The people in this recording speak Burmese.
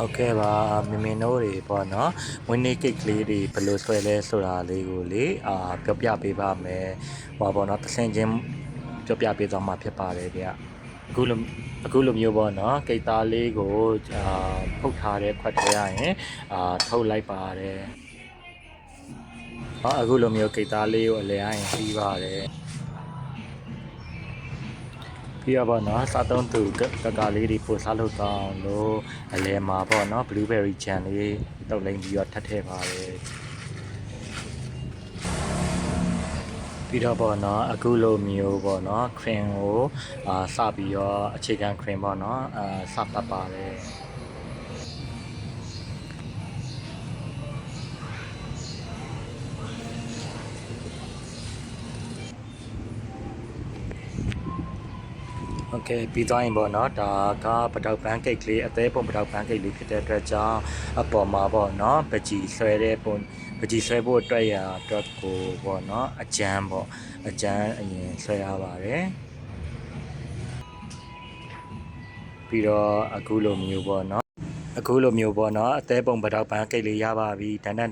ဟုတ်ကဲ့ပါမင်မင်တို့တွေပေါ့နော်ဝင်းနေကိတ်ကလေးတွေဘယ်လိုဆွဲလဲဆိုတာလေးကိုလေပြောပြပေးပါမယ်ဟောပေါ့နော်သစင်ချင်းပြောပြပေးသွားမှာဖြစ်ပါတယ်ဗျအခုလိုမျိုးပေါ့နော်ကိတ်သားလေးကိုဖုတ်ထားတဲ့ခွက်ထဲရရင်ထုတ်လိုက်ပါတယ်အခုလိုမျိုးကိတ်သားလေးကိုအလဲရရင်ပြီးပါတယ်ပြီးတော့ပေါ့နော်စားသုံးသူကကလေးတွေပို့စားလို့ကောင်းလို့အလဲမှာပေါ့နော် blueberry jam လေးတုပ်လိမ့်ပြီးတော့ထပ်ထည့်ပါတယ်ပြီးတော့ပေါ့နော်အခုလိုမျိုးပေါ့နော် cream ကိုစပြီးတော့အခြေခံ cream ပေါ့နော်စပတ်ပါတယ်โอเคပြီးသွားရင်ပေါ့နော်ဒါကပတောက်ပန်းကိတ်ကလေးအသေးပုံပတောက်ပန်းကိတ်လေးဖြစ်တဲ့အတွက်ကြောင့်အပေါ်မှာပေါ့နော်ပကြီဆွဲတဲ့ပုံပကြီဆွဲဖို့အတွက်ရအတွက်ကိုပေါ့နော်အကျန်းပေါ့အကျန်းအရင်ဆွဲရပါတယ်ပြီးတော့အခုလိုမျိုးပေါ့နော်အသေးပုံပတောက်ပန်းကိတ်လေးရပါပြီတန်တန်